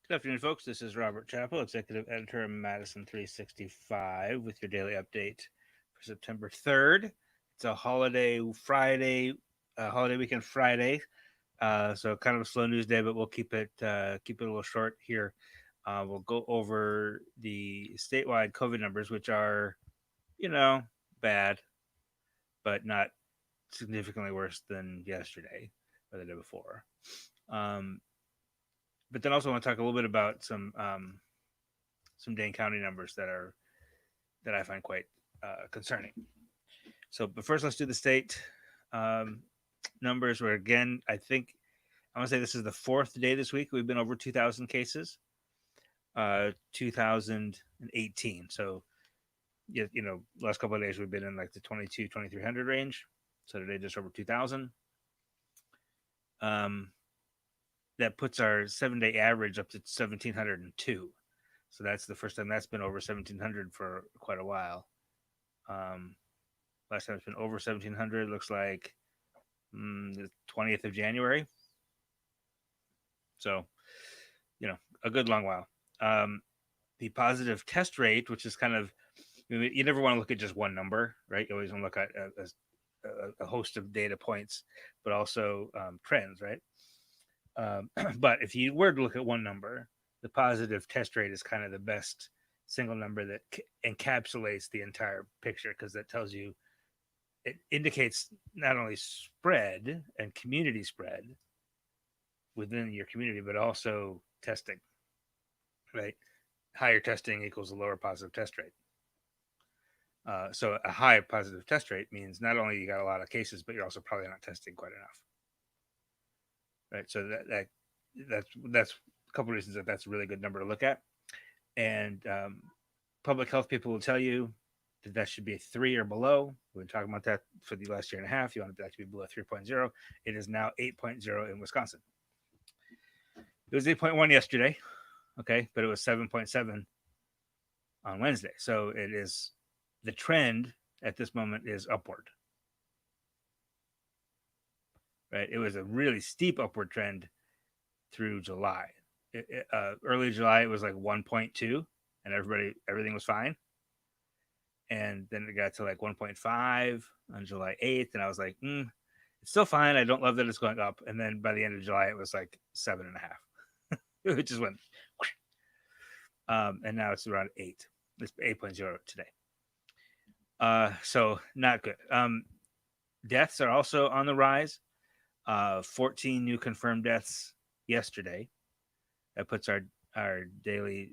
Good afternoon, folks. This is Robert Chappell, Executive Editor of Madison365, with your daily update for September 3rd. It's a holiday Friday, holiday weekend Friday, so kind of a slow news day, but we'll keep it a little short here. We'll go over the statewide COVID numbers, which are, you know, bad, but not significantly worse than yesterday or the day before. Um, but then also want to talk a little bit about some Dane County numbers that I find quite concerning. So, but first, let's do the state um, numbers. Where again, I want to say this is the fourth day this week we've been over 2,000 cases. 2018. So, last couple of days we've been in like the 2,300 range. So today just over 2,000. Um, that puts our 7 day average up to 1,702. So that's the first time that's been over 1,700 for quite a while. Um, Last time it's been over 1,700 looks like the 20th of January. So, a good long while. The positive test rate, which is kind of, you never want to look at just one number, right? You always want to look at a host of data points, but also trends, right? But if you were to look at one number, the positive test rate is kind of the best single number that encapsulates the entire picture, because that tells you, it indicates not only spread and community spread within your community, but also testing, right? Higher testing equals a lower positive test rate. So a high positive test rate means not only you got a lot of cases, but you're also probably not testing quite enough, right? So that's a couple of reasons that that's a really good number to look at. And public health people will tell you that should be a 3 or below. We've been talking about that for the last year and a half. You want that to be below 3.0. It is now 8.0 in Wisconsin. It was 8.1 yesterday, okay, but it was 7.7 on Wednesday. So it is, the trend at this moment is upward, right? It was a really steep upward trend through July. Early July, it was like 1.2, and everything was fine. And then it got to like 1.5 on July 8th, and I was like, it's still fine. I don't love that it's going up. And then by the end of July, it was like 7.5. It just went, and now it's around 8. It's 8.0 today. So not good. Deaths are also on the rise. 14 new confirmed deaths yesterday. That puts our daily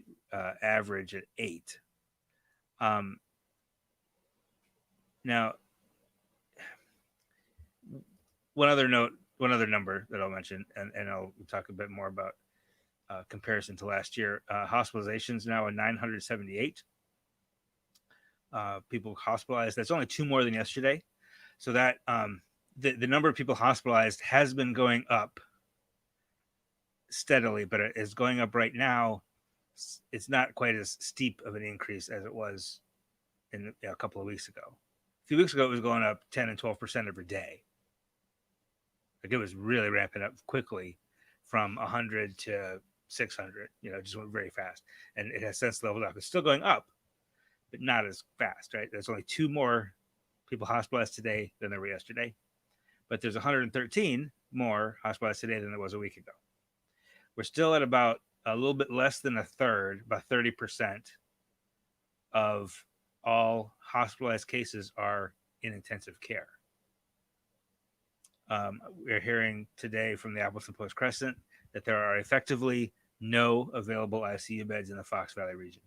average at 8. Um, Now, one other number that I'll mention, and I'll talk a bit more about comparison to last year. Hospitalizations now at 978 people hospitalized. That's only 2 more than yesterday. So that the number of people hospitalized has been going up steadily, but it is going up right now. It's not quite as steep of an increase as it was in a couple of weeks ago. A few weeks ago, it was going up 10 and 12% every day. Like, it was really ramping up quickly from 100 to 600. It just went very fast, and it has since leveled up. It's still going up, but not as fast. Right? There's only 2 more people hospitalized today than there were yesterday, but there's 113 more hospitalized today than there was a week ago. We're still at about a little bit less than a third, about 30% of all hospitalized cases are in intensive care. We're hearing today from the Appleton Post Crescent that there are effectively no available ICU beds in the Fox Valley region.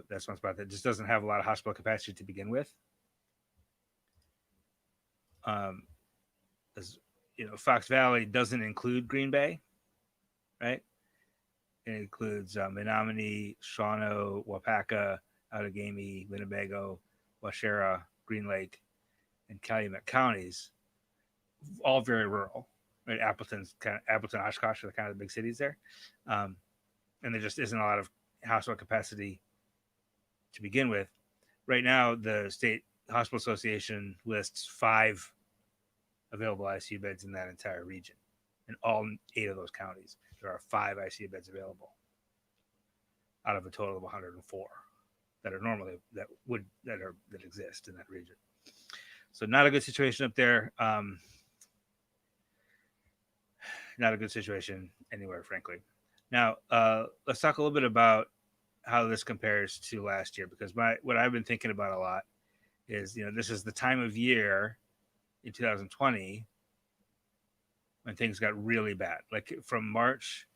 That's one spot that just doesn't have a lot of hospital capacity to begin with. As Fox Valley doesn't include Green Bay, right? It includes Menominee, Shawano, Wapaka, Outagamie, Winnebago, Waushara, Green Lake, and Calumet counties, all very rural. Right? Appleton, Oshkosh are kind of the big cities there, and there just isn't a lot of hospital capacity to begin with. Right now, the state hospital association lists 5 available ICU beds in that entire region. in all 8 of those counties. There are 5 ICU beds available out of a total of 104 that are normally that exist in that region. So not a good situation up there. Not a good situation anywhere, frankly. Now, let's talk a little bit about how this compares to last year, because what I've been thinking about a lot is, this is the time of year in 2020 when things got really bad. Like from March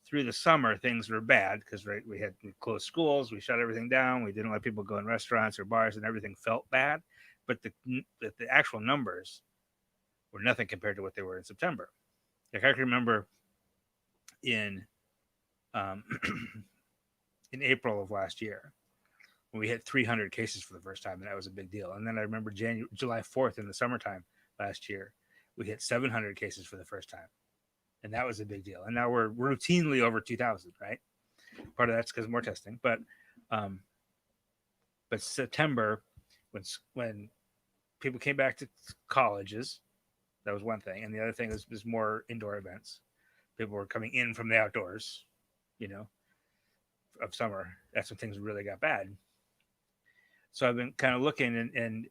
through the summer, things were bad because we closed schools, we shut everything down, we didn't let people go in restaurants or bars, and everything felt bad. But the actual numbers were nothing compared to what they were in September. Like I can remember in in April of last year when we hit 300 cases for the first time, and that was a big deal. And then I remember July 4th in the summertime last year, we hit 700 cases for the first time, and that was a big deal. And now we're routinely over 2,000, right? Part of that's because more testing, but September, when people came back to colleges, that was one thing, and the other thing was more indoor events. People were coming in from the outdoors, of summer. That's when things really got bad. So I've been kind of looking, and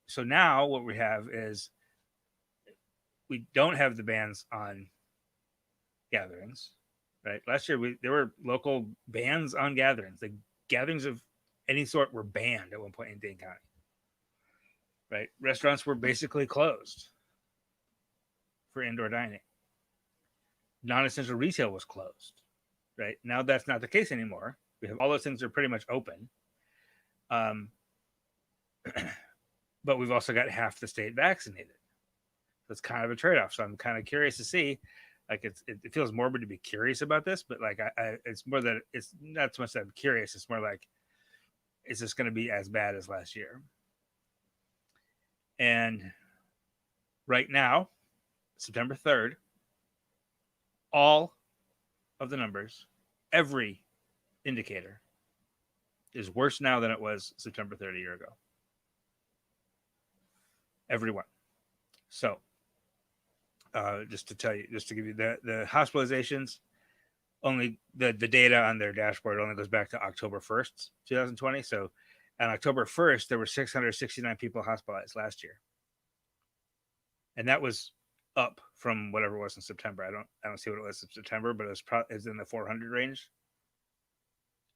so now what we have is we don't have the bans on gatherings, right? Last year there were local bans on gatherings. Like gatherings of any sort were banned at one point in Dane County, right? Restaurants were basically closed for indoor dining. Non-essential retail was closed, right? Now that's not the case anymore. We have all those things are pretty much open. But we've also got half the state vaccinated. So it's kind of a trade-off. So I'm kind of curious to see, like it feels morbid to be curious about this, but like it's more that it's not so much that I'm curious. It's more like, is this going to be as bad as last year? And right now, September 3rd, all of the numbers, every indicator is worse now than it was September 3rd a year ago. Everyone. So, just to give you the hospitalizations, only the data on their dashboard only goes back to October 1st, 2020. So on October 1st, there were 669 people hospitalized last year. And that was up from whatever it was in September. I don't see what it was in September, but it was in the 400 range.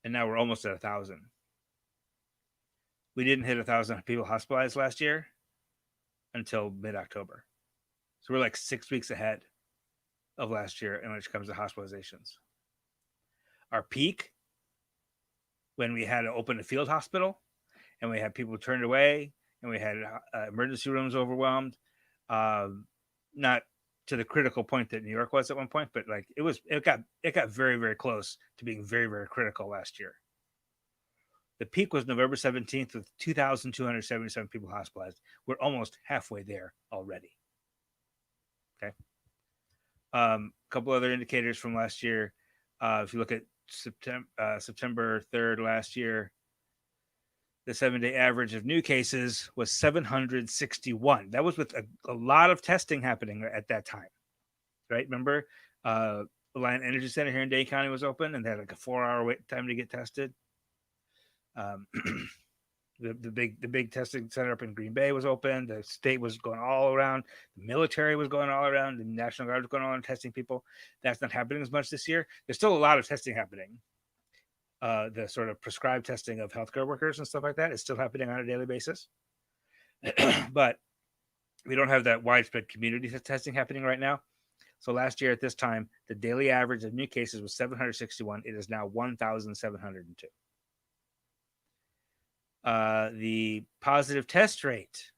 And now we're almost at 1,000. We didn't hit 1,000 people hospitalized last year until mid-October. So we're like 6 weeks ahead of last year in which comes to hospitalizations. Our peak, when we had to open a field hospital and we had people turned away and we had emergency rooms overwhelmed, not to the critical point that New York was at one point, but like it got very, very close to being very, very critical last year. The peak was November 17th with 2,277 people hospitalized. We're almost halfway there already. Okay. A couple other indicators from last year. If you look at September 3rd last year, the 7-day average of new cases was 761. That was with a lot of testing happening at that time, right? Remember, the Lion Energy Center here in Dane County was open, and they had like a 4-hour wait time to get tested. The big testing center up in Green Bay was open. The state was going all around. The military was going all around. The National Guard was going all around testing people. That's not happening as much this year. There's still a lot of testing happening. The sort of prescribed testing of healthcare workers and stuff like that is still happening on a daily basis. But we don't have that widespread community testing happening right now. So last year at this time, the daily average of new cases was 761. It is now 1,702. The positive test rate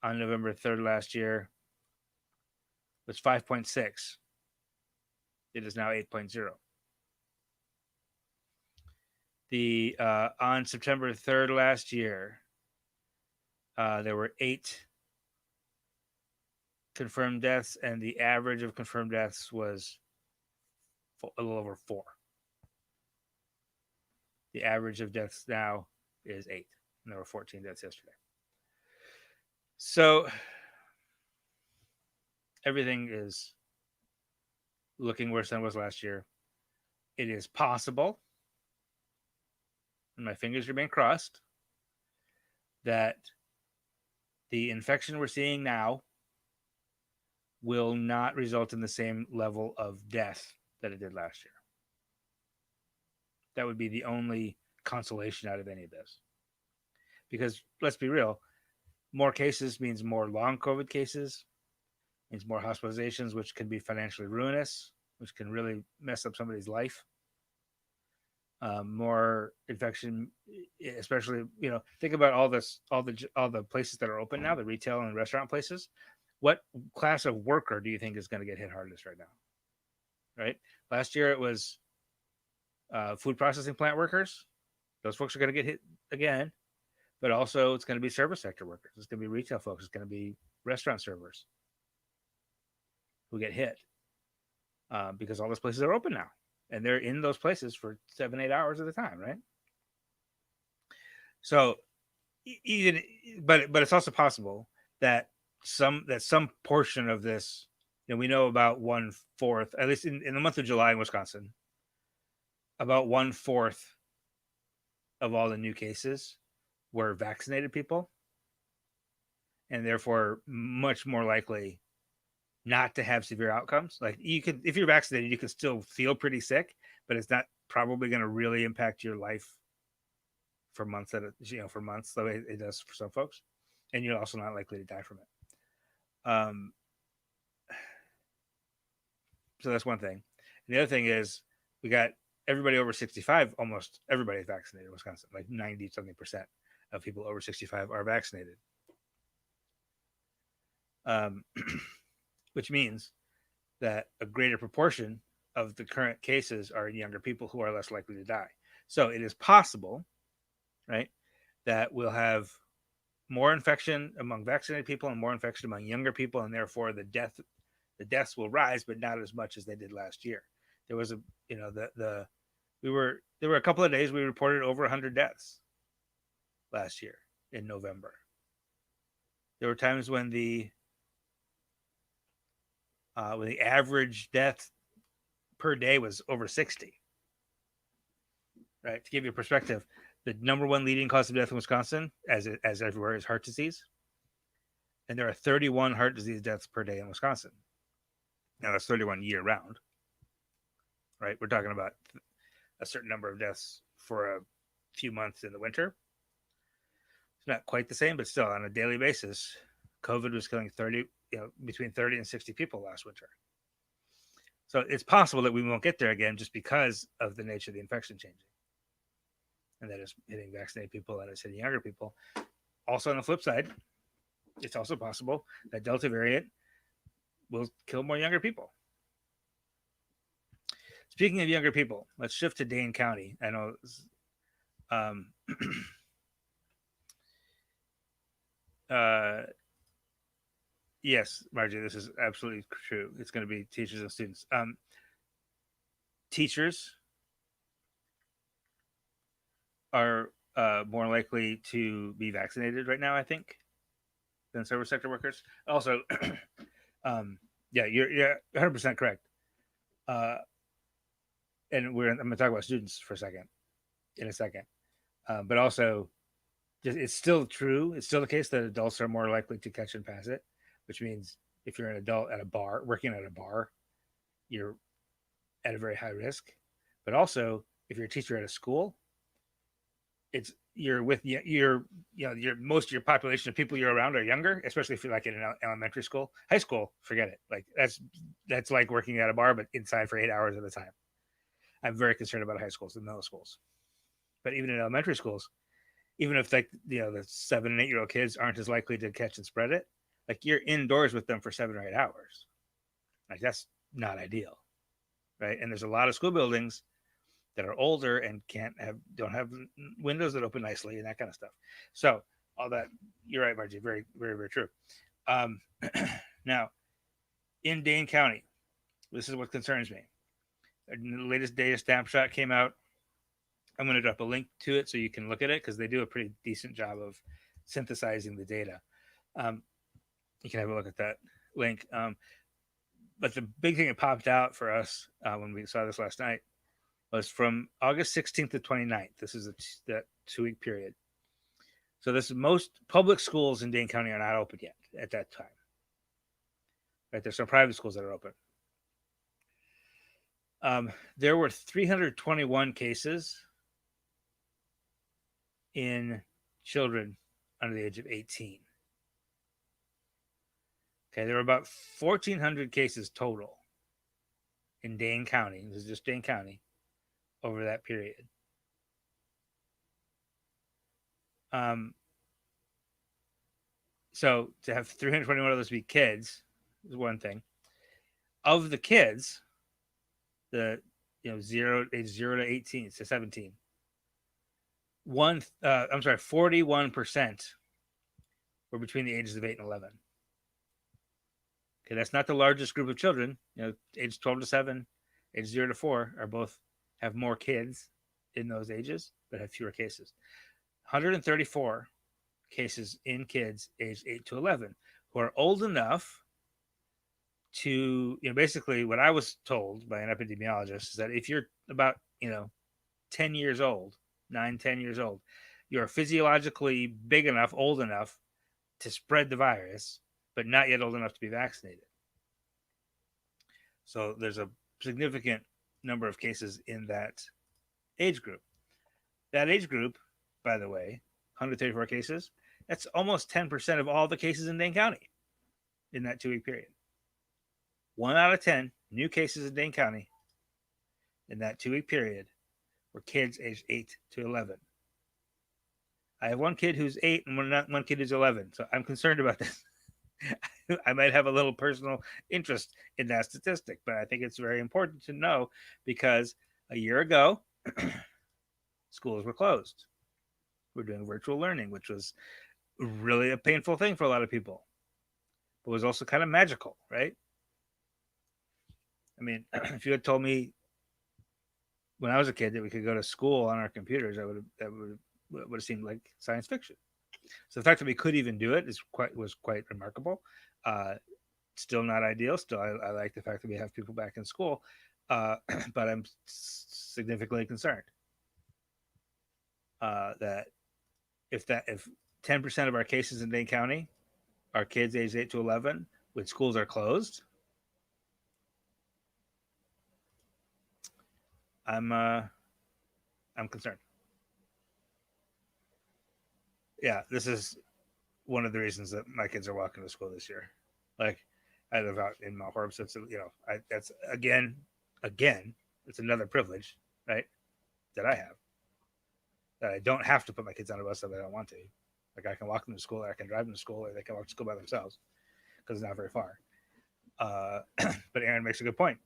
on November 3rd last year was 5.6. It is now 8.0. The on September 3rd last year, there were 8 confirmed deaths, and the average of confirmed deaths was a little over 4. The average of deaths now is 8, and there were 14 deaths yesterday. So everything is looking worse than it was last year. It is possible, and my fingers remain crossed, that the infection we're seeing now will not result in the same level of death that it did last year. That would be the only consolation out of any of this. Because let's be real, more cases means more long COVID cases, means more hospitalizations, which can be financially ruinous, which can really mess up somebody's life. More infection, especially, think about all the places that are open now, the retail and restaurant places. What class of worker do you think is going to get hit hardest right now? Right? Last year it was food processing plant workers. Those folks are going to get hit again, but also it's going to be service sector workers. It's going to be retail folks. It's going to be restaurant servers who get hit because all those places are open now, and they're in those places for 7-8 hours at a time, right? So but it's also possible that some portion of this, we know about 1/4, at least in the month of July in Wisconsin, about 1/4 of all the new cases were vaccinated people, and therefore much more likely not to have severe outcomes. Like, if you're vaccinated, you can still feel pretty sick, but it's not probably going to really impact your life for months for months, the way it does for some folks. And you're also not likely to die from it. So that's one thing. And the other thing is, we got everybody over 65, almost everybody is vaccinated in Wisconsin. Like 90-something% of people over 65 are vaccinated. Which means that a greater proportion of the current cases are in younger people who are less likely to die. So it is possible, right, that we'll have more infection among vaccinated people and more infection among younger people, and therefore the deaths will rise, but not as much as they did last year. There was there were a couple of days we reported over 100 deaths last year in November. There were times when the average death per day was over 60. Right? To give you a perspective, the number one leading cause of death in Wisconsin, as everywhere, is heart disease. And there are 31 heart disease deaths per day in Wisconsin. Now, that's 31 year round. Right? We're talking about a certain number of deaths for a few months in the winter. It's not quite the same, but still, on a daily basis, COVID was killing between 30 and 60 people last winter. So it's possible that we won't get there again just because of the nature of the infection changing. And that is hitting vaccinated people, that is hitting younger people. Also, on the flip side, it's also possible that Delta variant will kill more younger people. Speaking of younger people, let's shift to Dane County. I know yes, Margie, this is absolutely true. It's going to be teachers and students. Teachers are more likely to be vaccinated right now, I think, than service sector workers. Also, yeah, you're 100% correct. And I'm going to talk about students for a second, but also, it's still true. It's still the case that adults are more likely to catch and pass it, which means if you're an adult at a bar, working at a bar, you're at a very high risk. But also, if you're a teacher at a school, you're most of your population of people you're around are younger, especially if you're like in an elementary school. High school, forget it. Like that's like working at a bar, but inside for 8 hours at a time. I'm very concerned about high schools and middle schools. But even in elementary schools, even if the 7 and 8 year old kids aren't as likely to catch and spread it, like you're indoors with them for 7 or 8 hours. Like that's not ideal, right? And there's a lot of school buildings that are older and don't have windows that open nicely and that kind of stuff. So all that, you're right, Margie, very, very, very true. Now, in Dane County, this is what concerns me. The latest data snapshot came out. I'm going to drop a link to it so you can look at it because they do a pretty decent job of synthesizing the data. You can have a look at that link. but the big thing that popped out for us when we saw this last night was from August 16th to 29th. This is that 2-week period. So this is most public schools in Dane County are not open yet at that time. Right, there's some private schools that are open. There were 321 cases in children under the age of 18. Okay, there were about 1,400 cases total in Dane County. This is just Dane County over that period. So to have 321 of those be kids is one thing. Of the kids, the age 0 to 18 to 17, 41% were between the ages of 8 and 11. Okay, that's not the largest group of children. Age 12 to 7, age 0 to 4 are both have more kids in those ages, but have fewer cases. 134 cases in kids aged 8 to 11 who are old enough to, basically what I was told by an epidemiologist is that if you're about, 10 years old, 9, 10 years old, you're physiologically big enough, old enough to spread the virus, but not yet old enough to be vaccinated. So there's a significant number of cases in that age group. That age group, by the way, 134 cases, that's almost 10% of all the cases in Dane County in that 2-week period. 1 out of 10 new cases in Dane County in that 2-week period were kids aged 8 to 11. I have one kid who's 8 and one kid who's 11, so I'm concerned about this. I might have a little personal interest in that statistic, but I think it's very important to know because a year ago, schools were closed. We're doing virtual learning, which was really a painful thing for a lot of people, but was also kind of magical, right? I mean, if you had told me when I was a kid that we could go to school on our computers, that would have seemed like science fiction. So the fact that we could even do it was quite remarkable. Still not ideal. Still, I like the fact that we have people back in school, but I'm significantly concerned that if 10% of our cases in Dane County are kids aged 8 to 11, when schools are closed, I'm concerned. Yeah, this is one of the reasons that my kids are walking to school this year. Like, I live out in Mount Horeb, so it's that's again, it's another privilege, right, that I have. That I don't have to put my kids on a bus if I don't want to. Like, I can walk them to school, or I can drive them to school, or they can walk to school by themselves because it's not very far. But Aaron makes a good point.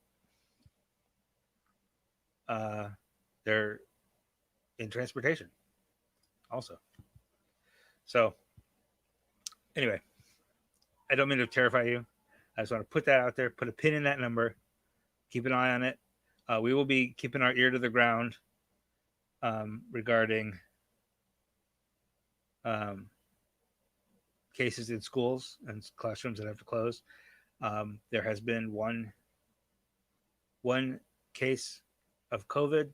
They're in transportation also. So anyway, I don't mean to terrify you. I just want to put that out there, put a pin in that number, keep an eye on it. We will be keeping our ear to the ground regarding cases in schools and classrooms that have to close. There has been one case of COVID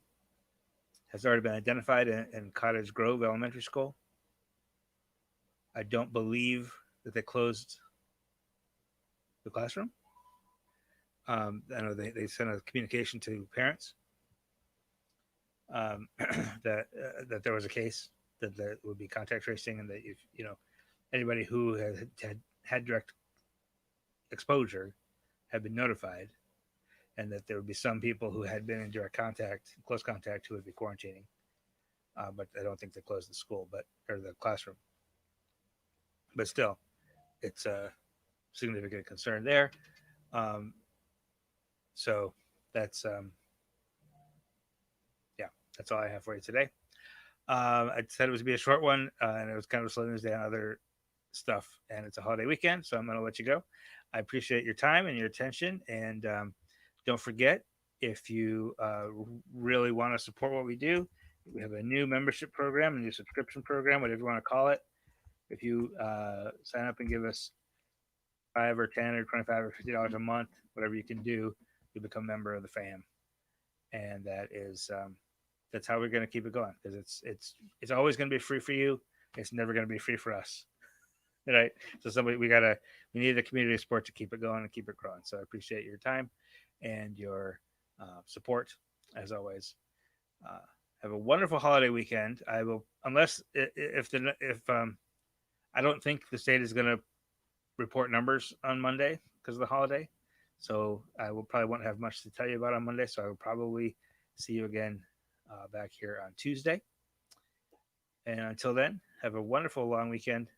has already been identified in Cottage Grove Elementary School. I don't believe that they closed the classroom. I know they sent a communication to parents that there was a case that there would be contact tracing, and that if anybody who had direct exposure had been notified, and that there would be some people who had been in close contact, who would be quarantining. But I don't think they closed the school, or the classroom. But still, it's a significant concern there. So that's that's all I have for you today. I said it was to be a short one, and it was kind of a slow news day on other stuff, and it's a holiday weekend, so I'm going to let you go. I appreciate your time and your attention, and don't forget, if you really want to support what we do, we have a new membership program, a new subscription program, whatever you want to call it. If you sign up and give us $5 or $10 or $25 or $50 a month, whatever you can do, you become a member of the fam, and that is that's how we're going to keep it going, because it's always going to be free for you. It's never going to be free for us, right? So we need the community support to keep it going and keep it growing. So I appreciate your time and your support as always. Have a wonderful holiday weekend. I will, unless if I don't think the state is going to report numbers on Monday because of the holiday. So I will probably won't have much to tell you about on Monday. So I will probably see you again back here on Tuesday. And until then, have a wonderful long weekend.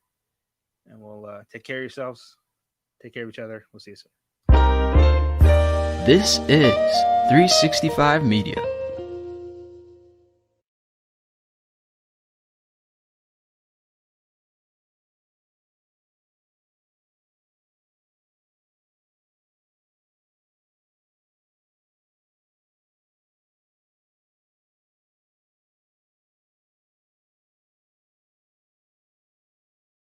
And we'll take care of yourselves. Take care of each other. We'll see you soon. This is 365 Media.